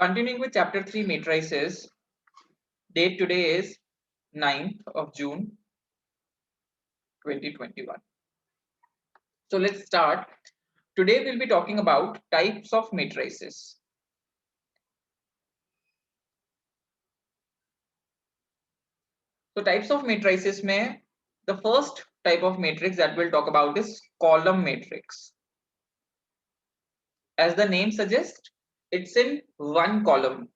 Continuing with chapter 3 matrices, date today is 9th of June 2021. So let's start. Today we'll be talking about types of matrices. So types of matrices mein the first type of matrix that we'll talk about is column matrix. As the name suggests, it's in one column.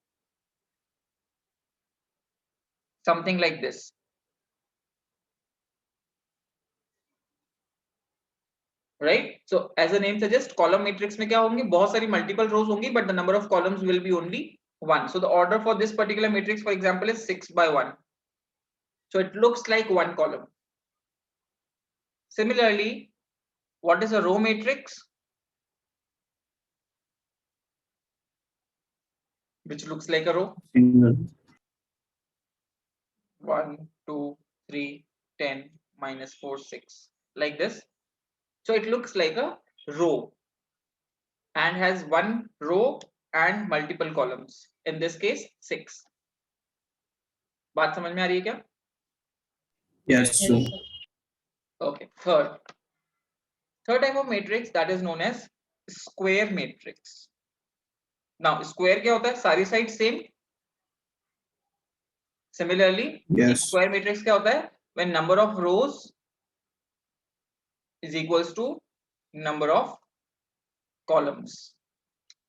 Something like this. Right? So as the name suggests, column matrix में क्या होंगे, बहुत सारी multiple rows होंगी, but the number of columns will be only one. So the order for this particular matrix, for example, is 6 by 1. So it looks like one column. Similarly, what is a row matrix? Which looks like a row. Single. 1, 2, 3, 10, minus 4, 6. Like this. So it looks like a row and has one row and multiple columns. In this case, 6. बात समझ में आ रही है क्या? Yes, sir. Okay. Third type of matrix, that is known as square matrix. Now, square क्या होता है? सारी side same. Similarly, Yes. square matrix क्या होता है? When number of rows is equals to number of columns.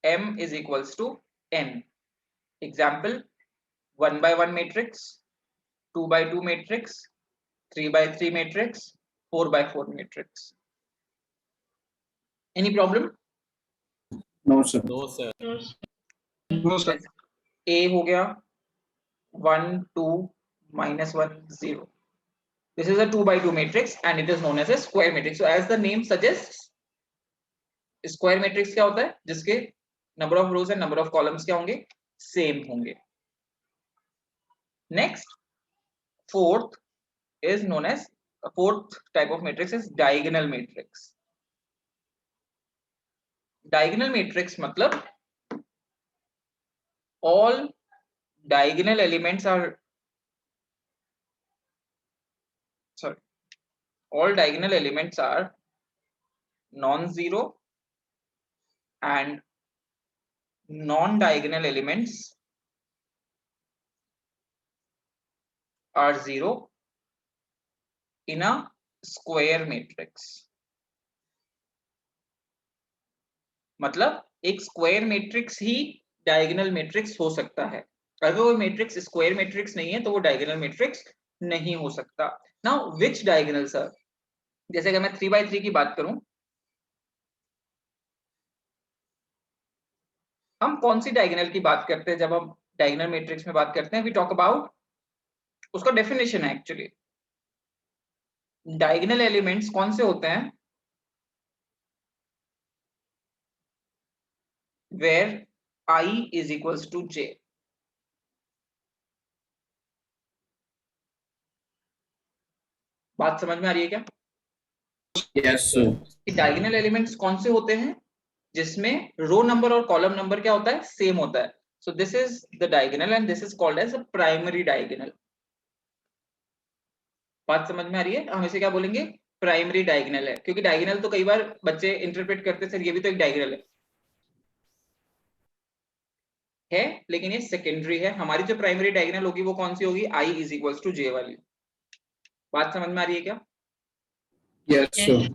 M is equals to n. Example: 1 by 1 matrix, 2 by 2 matrix, 3 by 3 matrix, 4 by 4 matrix. Any problem? No, sir. No, sir. No, sir. A हो गया 1 2 minus 1 0. This is a 2 by 2 matrix and it is known as a square matrix. So as the name suggests, square matrix क्या होता है? जिसके number of rows and number of columns क्या होंगे? Same होंगे. Next, fourth is known as a fourth type of matrix is diagonal matrix. Diagonal matrix मतलब all diagonal elements are non-zero and non-diagonal elements are zero in a square matrix. मतलब एक square matrix ही diagonal matrix हो सकता है. अगर वो matrix square matrix नहीं है तो वो डायगोनल मैट्रिक्स नहीं हो सकता. Now which diagonal sir? जैसे अगर मैं 3 by 3 की बात करूं, हम कौन सी डायगोनल की बात करते हैं जब हम डायगोनल मैट्रिक्स में बात करते हैं? वी टॉक अबाउट, उसका डेफिनेशन है एक्चुअली. डायगोनल एलिमेंट्स कौन से होते हैं? where I is equals to j. बात समझ में आ रही है क्या? Yes, sir. डायगोनल एलिमेंट्स कौन से होते हैं? जिसमें रो नंबर और कॉलम नंबर क्या होता है? सेम होता है. So this is the diagonal and this is called as a primary diagonal. बात समझ में आ रही है? हम इसे क्या बोलेंगे? प्राइमरी डायगोनल है. क्योंकि डायगोनल तो कई बार बच्चे इंटरप्रेट करते सर ये भी तो एक डायगोनल है, लेकिन ये सेकेंडरी है. हमारी जो प्राइमरी डायगोनल होगी वो कौन सी होगी? I is equals to j वाली. बात समझ में आ रही है क्या? Yes, sir.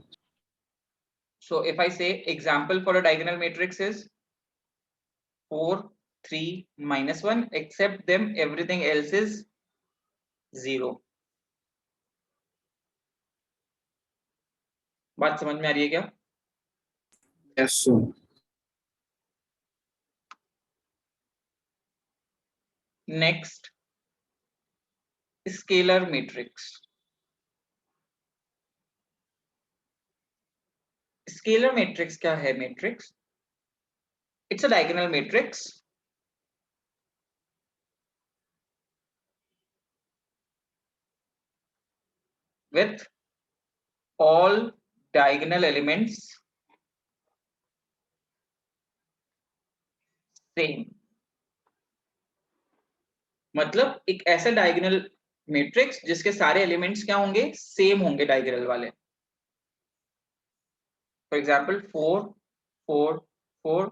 So if I say example for a diagonal matrix is 4 3 minus 1, except them everything else is 0. बात समझ में आ रही है क्या? Yes, sir. Next, scalar matrix. Scalar matrix क्या है? Matrix, it's a diagonal matrix with all diagonal elements same. मतलब एक ऐसा डायगोनल मैट्रिक्स जिसके सारे एलिमेंट्स क्या होंगे, सेम होंगे डायगोनल वाले. For example 4 4 4.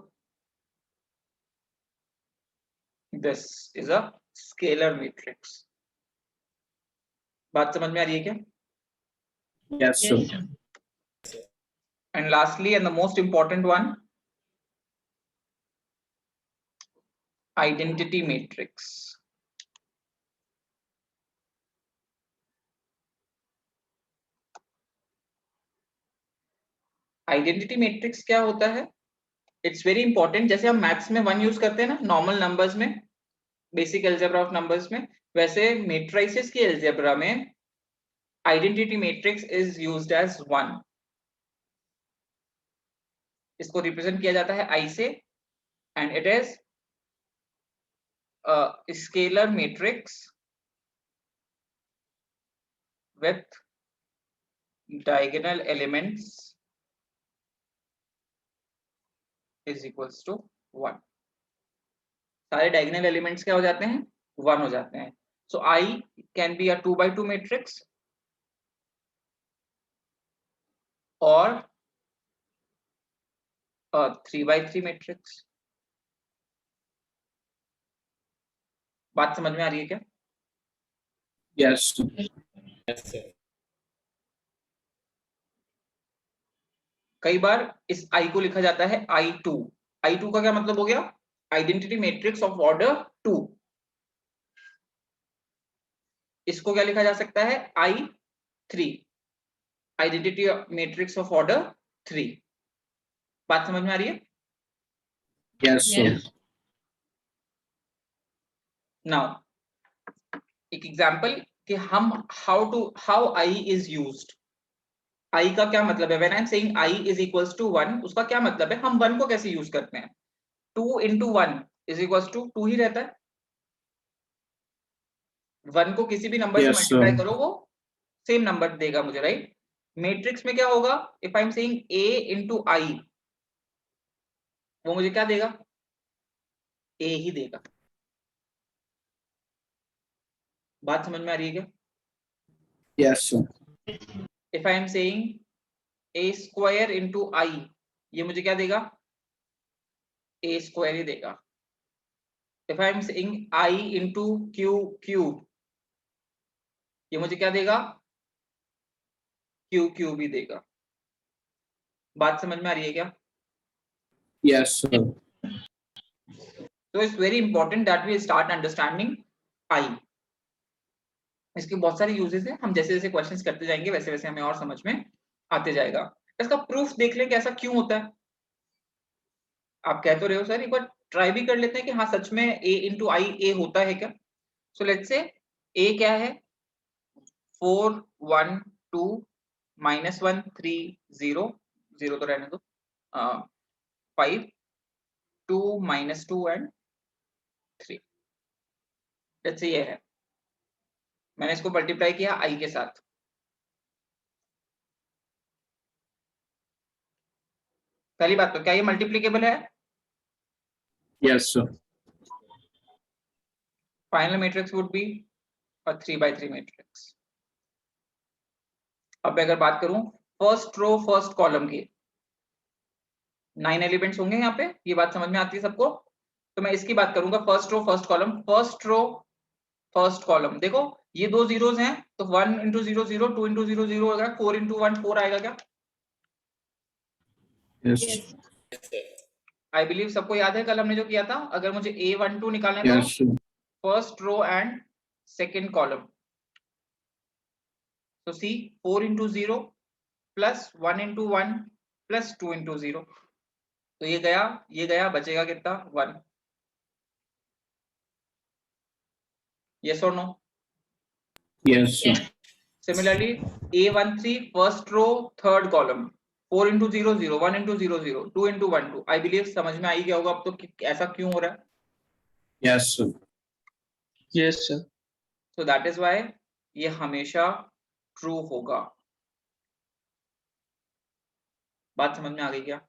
This is a scalar matrix. बात समझ में आ रही है क्या? Yes, sir. And lastly, and the most important one, identity matrix. Identity matrix क्या होता है? It's very important. जैसे हम मैथ्स में 1 यूज करते हैं ना नॉर्मल नंबर्स में, बेसिक अलजेब्रा ऑफ नंबर्स में, वैसे मैट्रिसेस की अलजेब्रा में identity matrix is used as 1. इसको रिप्रेजेंट किया जाता है आई से, and it is scalar matrix with diagonal elements is equals to 1. सारे diagonal elements क्या हो जाते हैं? 1 हो जाते हैं. So I can be a 2 by 2 matrix or a 3 by 3 matrix. बात समझ में आ रही है क्या? Yes, sir. कई बार इस I को लिखा जाता है I2. I2 का क्या मतलब हो गया? Identity matrix of order 2. इसको क्या लिखा जा सकता है? I3, identity matrix of order 3. बात समझ में आ रही है? Yes, sir. Now एक एग्जांपल कि हम how I is used. I का क्या मतलब है? When I'm saying I is equals to 1, उसका क्या मतलब है? हम 1 को कैसे यूज करते हैं? 2 into 1 is equals to 2 ही रहता है. 1 को किसी भी नंबर से Yes, मल्टीप्लाई sir. करो वो सेम नंबर देगा मुझे, राइट? मैट्रिक्स में क्या होगा? If I am saying A into I, वो मुझे क्या देगा? A ही देगा. बात समझ में आ रही है क्या? Yes, sir. If I am saying A square into I, ये मुझे क्या देगा? A square ही देगा. If I am saying I into Q cube, ये मुझे क्या देगा? Q cube ही देगा. बात समझ में आ रही है क्या? Yes, sir. So it's very important that we start understanding I. इसके बहुत सारे यूजेस हैं. हम जैसे जैसे क्वेश्चंस करते जाएंगे वैसे वैसे हमें और समझ में आते जाएगा. इसका प्रूफ देख लें कि ऐसा क्यों होता है. आप कह तो रहे हो सर, एक बार ट्राई भी कर लेते हैं कि हाँ सच में A into I A होता है क्या. सो लेट्स से A क्या है? 4 1 2 -1 3 0 0 तो रहने दो. 5 2 -2 एंड 3. लेट्स से ये है. मैंने इसको मल्टीप्लाई किया I के साथ. पहली बात तो क्या ये मल्टीप्लिकेबल है? Yes, sir. Final matrix would be a 3 by 3 matrix. अब मैं अगर बात करूं फर्स्ट रो फर्स्ट कॉलम की, 9 एलिमेंट्स होंगे यहाँ पे. ये बात समझ में आती है सबको? तो मैं इसकी बात करूंगा first row first column. First row first column देखो ये दो जीरोस हैं तो 1 into 0 0, 2 into 0 0 होगा. 4 into 1 4 आएगा क्या? Yes. आई बिलीव सबको याद है कल हमने जो किया था. अगर मुझे A12 निकालना है Yes, तो sir. First row and second column. तो C 4 into 0 plus 1 into 1 plus 2 into 0. तो ये गया बचेगा कितना? 1. yes or no? Yes, sir. Similarly A13 first row third column, 4 into 0 0, 1 into 0 0, 2 into 1 2. I believe समझ में आई गया होगा अब तो ऐसा क्यों हो रहा है. Yes, sir. Yes, sir. So that is why ये हमेशा ट्रू होगा. बात समझ में आ गई क्या?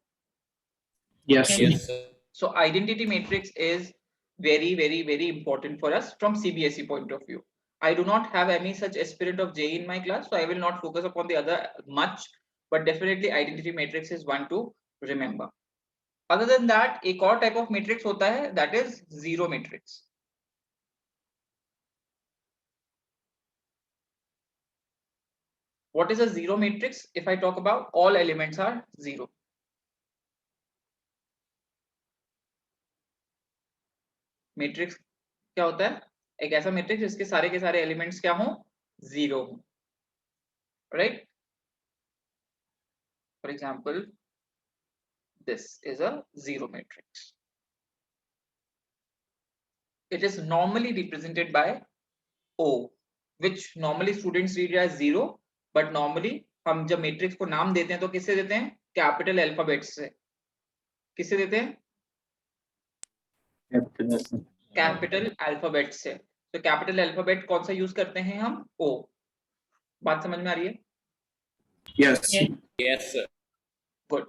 Yes, sir. So identity matrix is very, very, very important for us from CBSE point of view. I do not have any such aspirant of JEE in my class, so I will not focus upon the other much, but definitely identity matrix is one to remember. Other than that, एक और type of matrix होता है, that is zero matrix. What is a zero matrix? If I talk about, all elements are zero. Matrix क्या होता है? एक ऐसा matrix जिसके सारे के सारे elements क्या हों? Zero हों. Right? For example, this is a zero matrix. It is normally represented by O, which normally students read as zero, but normally हम जब matrix को नाम देते हैं तो किससे देते हैं? Capital alphabets से. किससे देते हैं? Capital alphabet से. तो capital alphabet कौन सा use करते हैं हम? O. बात समझ में आ रही है? Yes. Yes, sir. Good.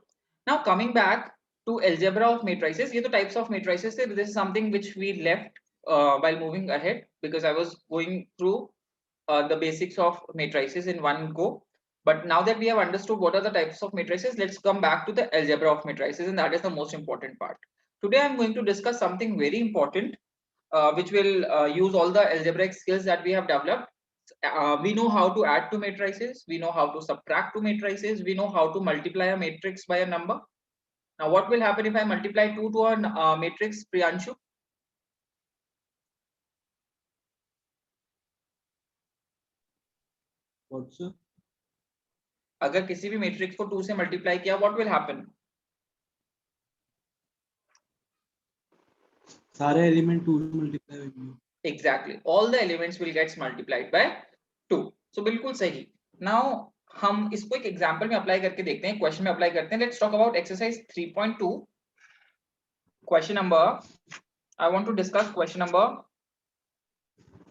Now coming back to algebra of matrices, ये तो types of matrices थे. This is something which we left while moving ahead because I was going through the basics of matrices in one go. But now that we have understood what are the types of matrices, let's come back to the algebra of matrices, and that is the most important part. Today I'm going to discuss something very important, which will use all the algebraic skills that we have developed. We know how to add two matrices, we know how to subtract two matrices, we know how to multiply a matrix by a number. Now what will happen if I multiply 2 to a matrix, Priyanshu? What, sir? अगर किसी भी matrix को 2 से multiply किया, what will happen? सारे element 2 से multiply होंगे. Exactly, all the elements will get multiplied by 2. So बिल्कुल सही. Now हम इसको एक एग्जांपल में अप्लाई करके देखते हैं, क्वेश्चन में अप्लाई करते हैं. Let's talk about exercise 3.2. Question number, I want to discuss question number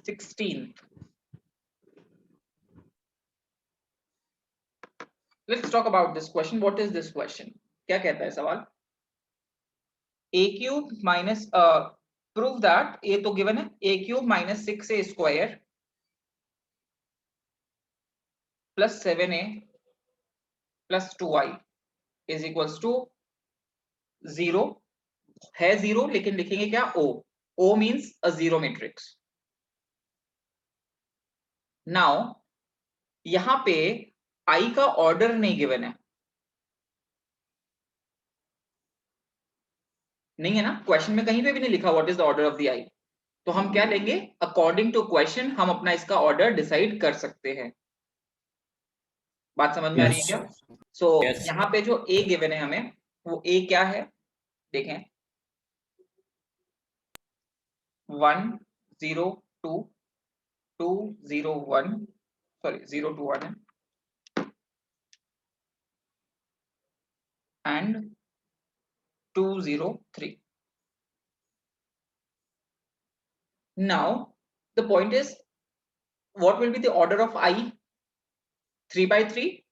16. Let's talk about this question. What is this question? क्या कहता है सवाल? a cube minus prove that a तो गिवन है, a cube minus 6a square plus 7a plus 2i is equals to 0 है. 0 लेकिन लिखेंगे क्या? O. O means a zero matrix. Now यहां पे i का ऑर्डर नहीं गिवन है, नहीं है ना? क्वेश्चन में कहीं पे भी नहीं लिखा what is the order of the i. तो हम क्या लेंगे? अकॉर्डिंग टू क्वेश्चन हम अपना इसका ऑर्डर डिसाइड कर सकते हैं. बात समझ में आ रही है क्या? सो Yes. यहाँ पे जो a गिवन है हमें, वो a क्या है? देखें, 1 0 2 2 0 1, सॉरी 0 2 1 है, and 2 0 3. Now the point is, what will be the order of I? 3 by 3?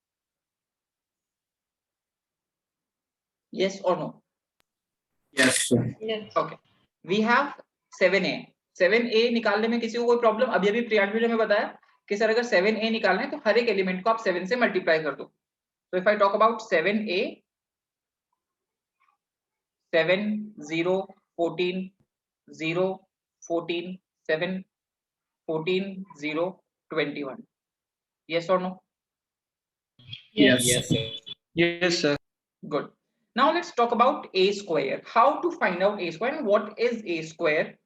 Yes or no? Yes, sir. Okay. We have 7a. 7a निकालने में किसी को कोई प्रॉब्लम? अभी अभी प्रियांशु ने हमें बताया कि सर अगर 7a निकालना है तो हर एक एलिमेंट को आप 7 से मल्टीप्लाई कर दो. So if I talk about 7a, 7 0 14 0 14 7 14 0 21. Yes or no? Yes. Yes, sir. Yes, sir. Good. Now let's talk about a square. How to find out a square and what is a square?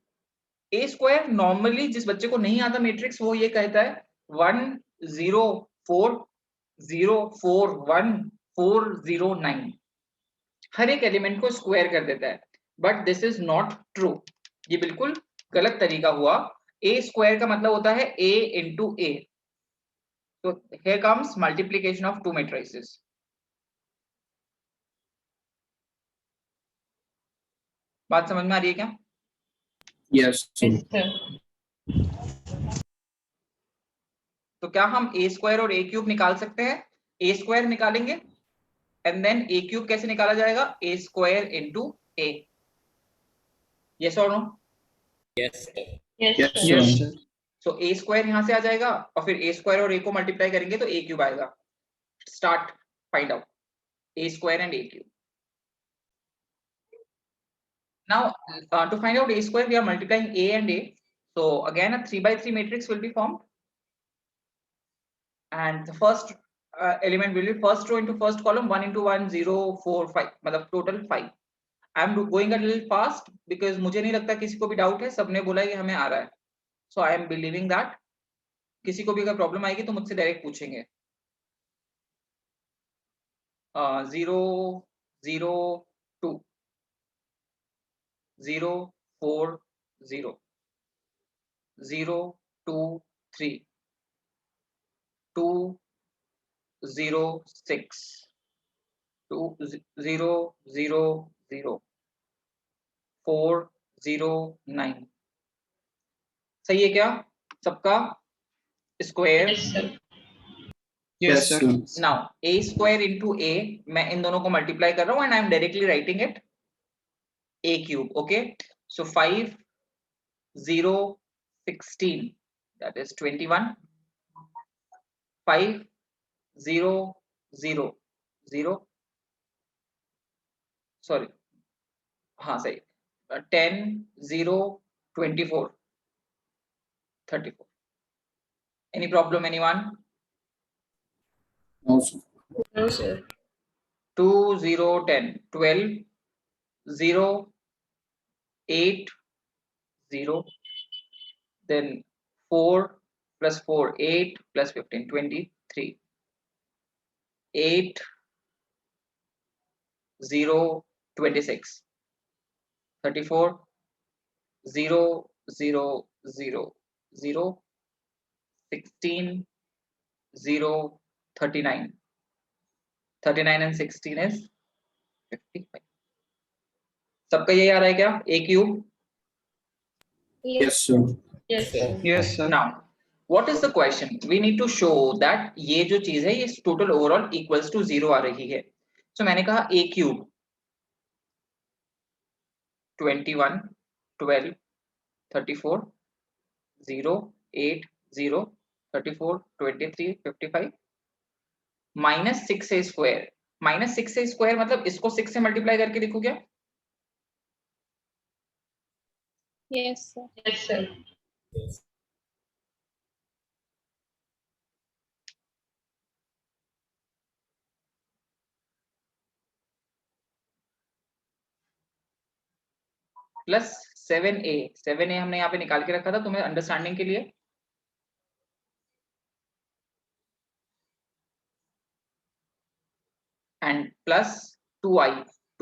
A square normally जिस बच्चे को नहीं आता matrix वो ये कहता है 1 0 4 0 4 1 4 0 9. हर एक एलिमेंट को स्क्वायर कर देता है, but this is not true. ये बिल्कुल गलत तरीका हुआ. ए स्क्वायर का मतलब होता है a into a. So here comes multiplication of two matrices. बात समझ में आ रही है क्या? Yes, sir. तो क्या हम a स्क्वायर और a क्यूब निकाल सकते हैं? a स्क्वायर निकालेंगे एंड देन a क्यूब कैसे निकाला जाएगा? a square into a. Yes और no? Yes. Yes, Yes, sir. So A square यहाँ से आ जाएगा और फिर ए स्क्वायर और ए को मल्टीप्लाई करेंगे तो ए क्यूब आएगा. Start, find out a square and a cube. Now to find out a square we are multiplying a and a. So again a 3 by 3 matrix will be formed and the first element will be first row into first column 1 into 1 0 4 5 मतलब total 5. I am going a little fast because मुझे नहीं लगता किसी को भी doubt है, सबने बोला कि हमें आ रहा है. So I am believing that किसी को भी अगर प्रॉब्लम आएगी तो मुझसे डायरेक्ट पूछेंगे. 0 0 2 0 4 0 0 2 3 2 0 6 2 0 0 0 4 0 9. सही है क्या सबका? Square. Yes, sir. Now a square into a, मैं इन दोनों को मल्टीप्लाई कर रहा हूं and I am directly writing it a cube. Okay, so 5 0 16 that is 21. 5 0 0 0 sorry हाँ सही 10 0 24 34. Any problem anyone? no, sir. No, sir. 2 0 10 12 0 8 0 then 4 plus 4 8 plus 15 23 8 0 26 34 0 0 0 0 16 0 39 39 and 16 is 55. सबका यही आ रहा है क्या a cube? Yes, sir. Yes, sir. Yes, sir. Now what is the question? We need to show that ये जो चीज है ये total overall equals to 0 आ रही है. So मैंने कहा a cube 21 12 34 0 8 0 34 23 55 minus 6a square. Minus 6a square मतलब इसको 6 से मल्टीप्लाई करके लिखो क्या? Yes, sir. Yes, sir. Plus 7a. 7a हमने यहाँ पे निकाल के रखा था तुम्हें अंडरस्टैंडिंग के लिए. And plus 2i.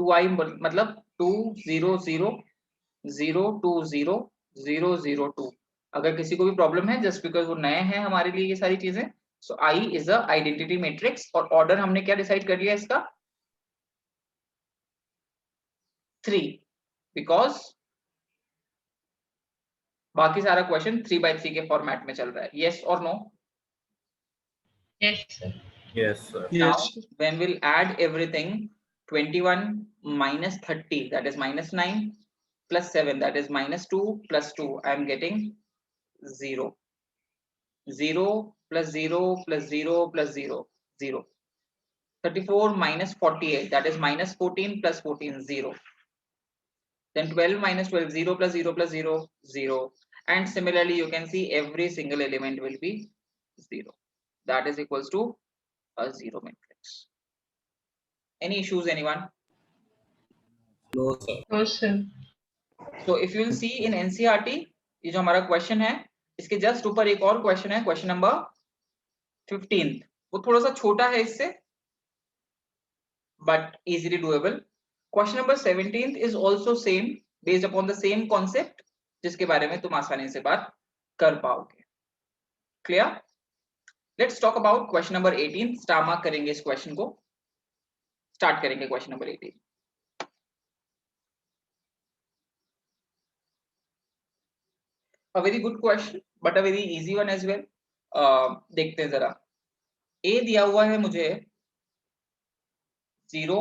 2i मतलब 2 0 0 0 2 0 0 0 2. अगर किसी को भी प्रॉब्लम है जस्ट बिकॉज वो नए हैं हमारे लिए ये सारी चीजें. सो i is a identity matrix और ऑर्डर हमने क्या डिसाइड कर लिया इसका? 3 बिकॉज बाकी सारा क्वेश्चन 3 by 3 के फॉर्मेट में चल रहा है. यस और no? Yes, sir. Yes, sir. Now Yes. when we'll add everything 21 minus 30 that is minus 9 plus 7 that is minus 2 plus 2 I am getting 0. 0 plus 0 plus 0 plus 0 0. 34 minus 48 that is minus 14 plus 14 0. Then 12 minus 12 0 plus 0 plus 0 0. And similarly you can see every single element will be 0. That is equals to a 0 matrix. Any issues anyone? No, sir. No, sir. So if you will see in NCERT ये जो हमारा question है इसके just ऊपर एक और question है, question number 15. वो थोड़ा सा छोटा है इससे but easily doable. Question number 17 is also same based upon the same concept जिसके बारे में तुम आसानी से बात कर पाओगे. Clear? Let's talk about question number 18. Star mark करेंगे इस क्वेश्चन को. स्टार्ट करेंगे question number 18. A very good question but a very easy one as well. देखते हैं जरा. A दिया हुआ है मुझे 0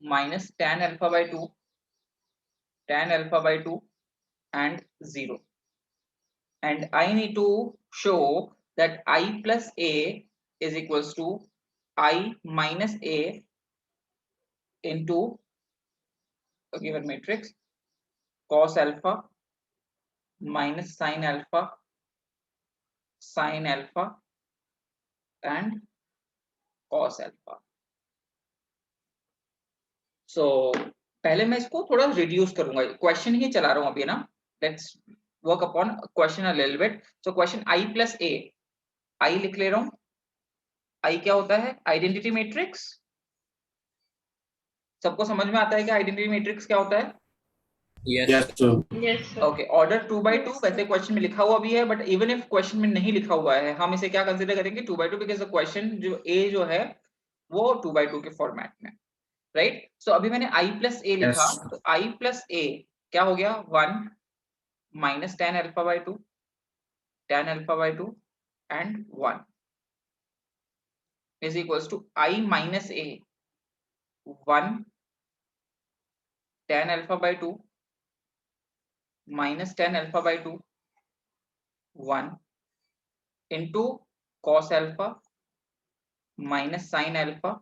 minus tan alpha by 2 and 0. and I need to show that I plus A is equals to I minus A into a given matrix cos alpha minus sin alpha and cos alpha. So पहले मैं इसको थोड़ा reduce करूंगा, question ही चला रहा हूं अभी ना. Let's work upon question a little bit. So question I plus A, I लिख ले रहा हूं. I क्या होता है? Identity matrix. सबको समझ में आता है कि आइडेंटिटी मैट्रिक्स क्या होता है? Yes. Yes, sir. Yes, sir. Okay, order 2x2 वैसे क्वेश्चन में लिखा हुआ भी है, बट इवन इफ क्वेश्चन में नहीं लिखा हुआ है, हम इसे क्या कंसीडर करेंगे? 2x2, बिकॉज़ द क्वेश्चन जो A जो है वो 2x2 के फॉर्मेट में, राइट? सो अभी मैंने I प्लस A लिखा, Yes. तो I प्लस A क्या हो गया? 1 minus tan alpha by 2 and 1 is equals to I minus A 1 tan alpha by 2 minus tan alpha by 2 1 into cos alpha minus sin alpha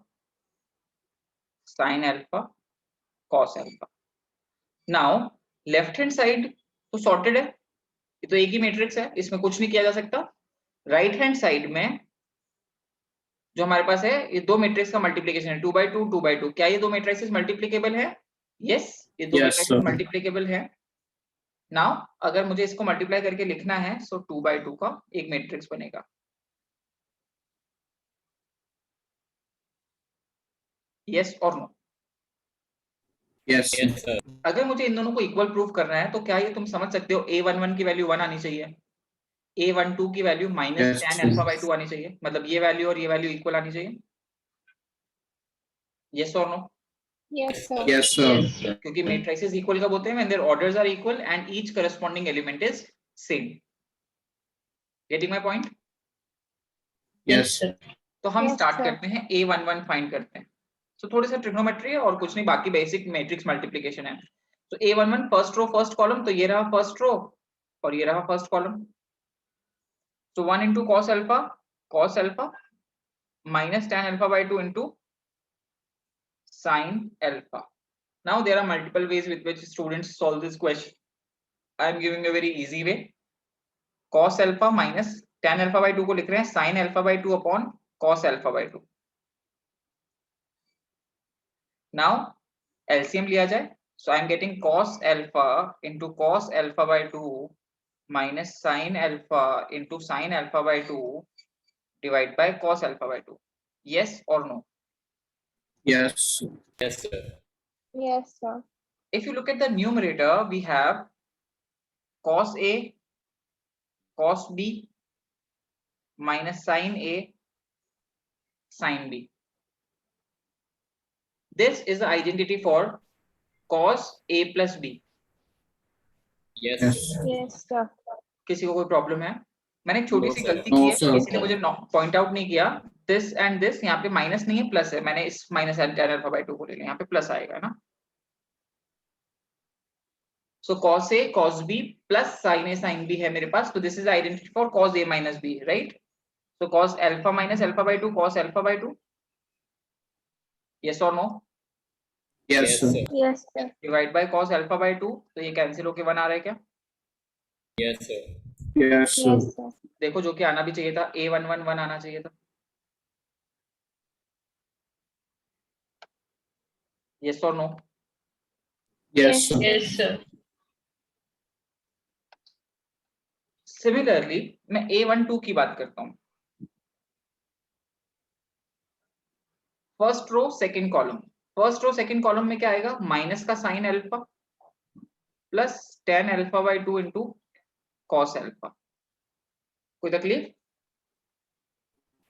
cos alpha. Now left hand side तो sorted है, ये तो एक ही matrix है, इसमें कुछ नहीं किया जा सकता. राइट हैंड साइड में जो हमारे पास है, ये दो मैट्रिक्स का मल्टीप्लिकेशन है, 2x2 2x2. क्या ये दो मैट्रिक्स मल्टीप्लिकेबल है? यस, ये दो Yes, मैट्रिक्स sir. मल्टीप्लिकेबल है. नाउ अगर मुझे इसको मल्टीप्लाई करके लिखना है, सो 2x2 का एक मैट्रिक्स बनेगा. यस और no? Yes, sir. Yes, sir. अगर मुझे इन दोनों को इक्वल प्रूव करना है, तो क्या ये तुम समझ सकते हो a11 की वैल्यू 1 आनी चाहिए, a12 की value minus Yes, tan sir. alpha by 2 आनी चाहिए, मतलब ये वैल्यू और ये वैल्यू इक्वल आनी चाहिए. यस और no? Yes, sir. Yes, sir. Yes, sir. क्योंकि मैट्रिसेस इक्वल कब होते हैं? When their orders are equal and each corresponding element is same. Getting my point? Yes. sir. तो हम Yes, स्टार्ट sir. करते हैं, a11 फाइंड करते हैं. तो थोड़ी सा ट्रिग्नोमेट्री है और कुछ नहीं, बाकी बेसिक मैट्रिक्स मल्टीप्लिकेशन है. तो a11 first row first column, तो ये रहा फर्स्ट रो और ये रहा फर्स्ट कॉलम. तो 1 into cos alpha minus tan alpha by 2 into sin alpha. Now there are multiple ways with which students solve this question. I am giving a very easy way. Cos alpha minus tan alpha by 2 को लिख रहे हैं sin alpha by 2 upon cos alpha by 2. Now LCM लिया जाए, so I am getting cos alpha into cos alpha by 2 minus sin alpha into sin alpha by 2 divided by cos alpha by 2. Yes or no? Yes. Yes, sir. Yes, sir. If you look at the numerator, we have cos A, cos B minus sin A, sin B. This is the identity for cos A plus B. Yes. Yes. Yes, sir. किसी को कोई problem है? मैंने एक छोटी No, सी sir. गलती No, की है, sir. इसलिए मुझे पॉइंट आउट नहीं किया. दिस एंड दिस यहाँ पे माइनस नहीं है, प्लस है. मैंने इस माइनस tan alpha by 2 को ले लिया, यहाँ पे प्लस आएगा ना. So cos A cos B plus sin A sin B है मेरे पास, तो this is the identity for cos A minus B, right? So cos alpha minus alpha by 2 cos alpha by 2. Yes or no? Yes, Yes, sir. sir. Yes, sir. Divide by cos alpha by 2, तो ये cancel होके 1 आ रहा है क्या? Yes, sir. Yes, sir. Yes, sir. देखो जो कि आना भी चाहिए था, a11 आना चाहिए था. Yes or no? Yes, sir. Yes, sir. Similarly, मैं a12 की बात करता हूँ. First row second column. First row second column में क्या आएगा? माइनस का sine alpha plus tan alpha by 2 into cos alpha. कोई तकलीफ?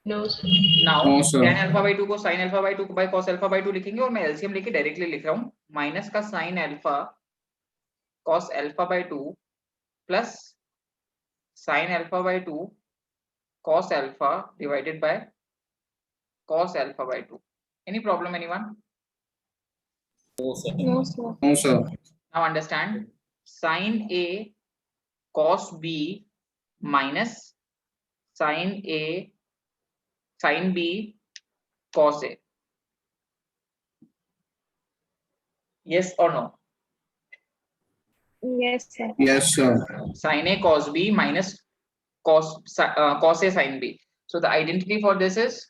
No, sir. Now No, sir. tan alpha by 2 को sin alpha by 2 by cos alpha by 2 लिखेंगे, और मैं एलसीएम लेके डायरेक्टली लिख रहा हूँ. माइनस का sin alpha cos alpha by 2 plus sin alpha by 2 cos alpha divided by cos alpha by 2. Any problem, anyone? No, sir. No, sir. No, sir. Now understand, sin A cos B minus sin A sin B cos A. Yes or no? Yes, sir. Yes, sir. Sin A cos B minus cos A sin B. So the identity for this is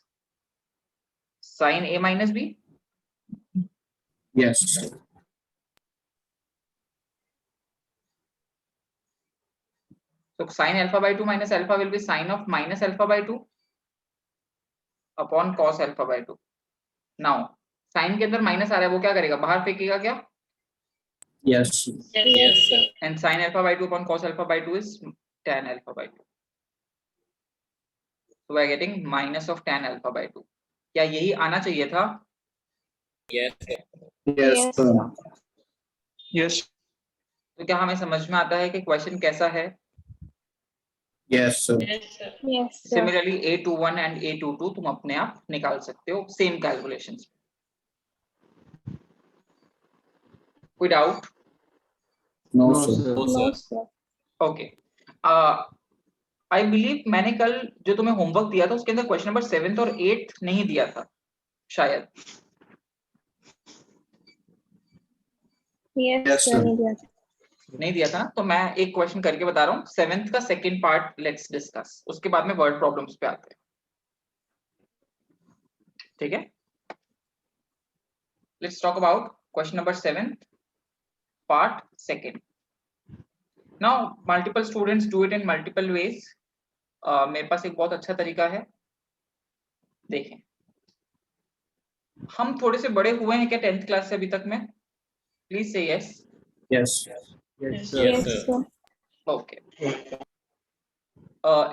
sin A minus B. Yes. So sin alpha by 2 minus alpha will be sin of minus alpha by 2 upon cos alpha by 2. Now sin के अंदर minus आ रहा है, वो क्या करेगा, बाहर फेंकेगा क्या? Yes. Yes, sir. And sin alpha by 2 upon cos alpha by 2 is tan alpha by 2. So we are getting minus of tan alpha by 2. क्या यही आना चाहिए था? Yes, sir. Yes, Yes, sir. sir. Yes. तो क्या हमें समझ में आता है कि क्वेश्चन कैसा है? Yes, sir. Yes, sir. Similarly A21 and A22 तुम अपने आप निकाल सकते हो सेम कैलकुलेशंस. कोई doubt? No, No, sir. sir. No, sir. Okay. I believe मैंने कल जो तुम्हें होमवर्क दिया था उसके अंदर क्वेश्चन नंबर 7th और 8th नहीं दिया था शायद. Yes, Yes, sir. sir. नहीं दिया था, तो मैं एक क्वेश्चन करके बता रहा हूँ. 7th का सेकंड पार्ट लेट्स डिस्कस, उसके बाद में वर्ड प्रॉब्लम्स पे आते हैं. ठीक है, let's talk about question number 7 part second. Now multiple students do it in multiple ways. मेरे पास एक बहुत अच्छा तरीका है. देखें, हम थोड़े से बड़े हुए हैं क्या 10th क्लास से अभी तक में? प्लीज से yes. Yes. Yes, Yes, sir. sir. Okay.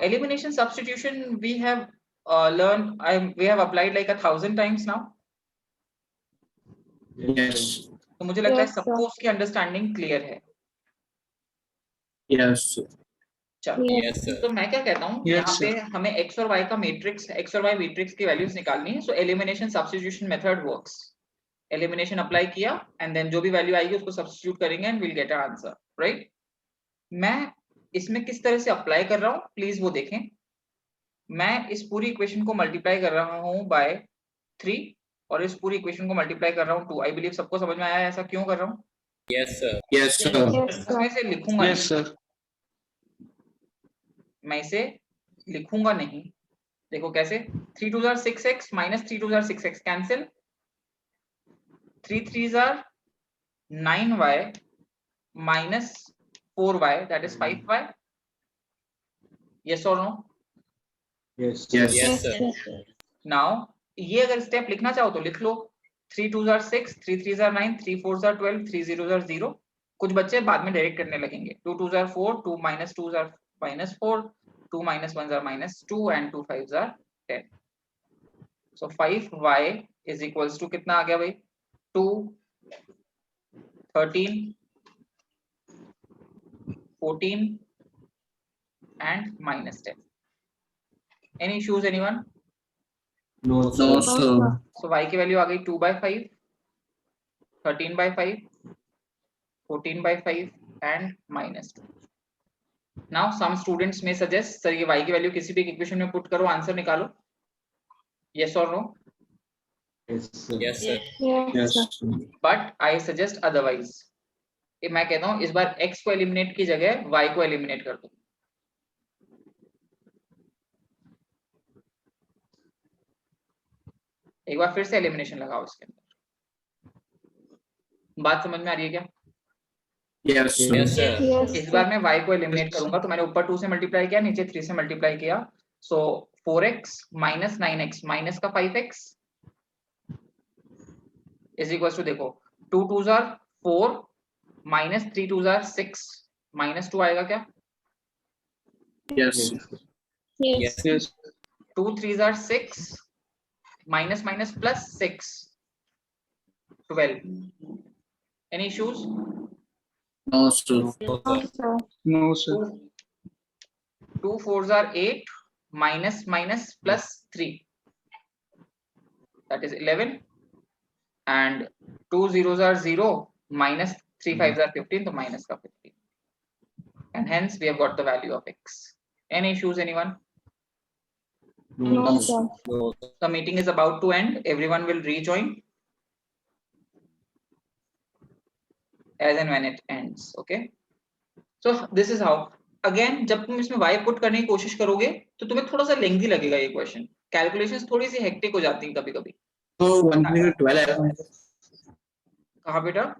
Elimination substitution we have learned. We have applied like 1,000 times now. Yes. तो मुझे लगता है Yes, सबको sir. उसकी अंडरस्टैंडिंग क्लियर है. Yes, sir. चलो, Yes, sir. तो मैं क्या कहता हूँ, Yes, यहाँ पे हमें x और y का मैट्रिक्स, x और y मैट्रिक्स की वैल्यूज निकालनी है. So elimination substitution method works. Elimination apply किया एंड देन जो भी वैल्यू आएगी उसको सब्स्टिट्यूट करेंगे and will get a answer, right? मैं इसमें किस तरह से अप्लाई कर रहा हूँ प्लीज वो देखें. मैं इस पूरी इक्वेशन को मल्टीप्लाई कर रहा हूँ बाय 3 और इस पूरी इक्वेशन को मल्टीप्लाई कर रहा हूँ 2. आई बिलीव सबको समझ में आया है ऐसा क्यों कर रहा हूँ. Yes, sir. Yes, sir. Yes, sir. मैं इसे लिखूंगा Yes, sir. मैं इसे लिखूंगा नहीं. देखो कैसे, 3 2 6x minus 3 2 6x cancel, 3 3 9y minus 4y that is 5y. yes or no? Yes. Yes, Yes, sir. sir. now ये अगर स्टेप लिखना चाहो तो लिख लो. 3 2 6, 3 3 9, 3 4 12, 3 0 0. कुछ बच्चे बाद में डायरेक्ट करने लगेंगे. 2 2 4, 2 minus 2 minus 4, 2 minus 1 minus 2 and 2 5 10. so 5y is equals to कितना आ गया भाई? 2 13 14 and minus 10. any issues anyone? No, sir. so y की वैल्यू आ गई 2 by 5, 13 by 5, 14 by 5 and minus 2. now some students may suggest sir ये y की value किसी भी equation में पुट करो आंसर निकालो. yes or no? Yes, sir. Yes, Yes, sir. sir. but I suggest otherwise. मैं कहता हूँ इस बार x को एलिमिनेट की जगह y को एलिमिनेट कर दो. एक बार फिर से एलिमिनेशन लगाओ इसके अंदर. बात समझ में आ रही है क्या? Yes, sir. Yes, sir. Yes, इस बार sir. मैं y को एलिमिनेट करूंगा तो मैंने ऊपर 2 से मल्टीप्लाई किया, नीचे 3 से मल्टीप्लाई किया. सो 4x minus 9x माइनस का 5x इज इक्वल टू, देखो 2 2 4 minus 3 2 6 minus 2 आएगा क्या? Yes. Yes. Yes. 2 3 6 minus minus plus 6 12. any issues? No, sir. No, No, sir. sir. No, 2 4s are 8 minus minus plus 3 that is 11 and 2 zeros are 0 minus 3 5s are 15 so minus का 15 and hence we have got the value of x. Any issues, anyone? No, sir. No. The meeting is about to end. Everyone will rejoin as and when it ends. Okay. So this is how. Again, जब तुम इसमें y put करने की कोशिश करोगे तो तुम्हें थोड़ा सा लेंथी लगेगा ये क्वेश्चन. कैलकुलेशंस थोड़ी सी हेक्टिक हो जाती हैं कभी-कभी. तो 1 minute 12 आएगा. कहाँ बेटा?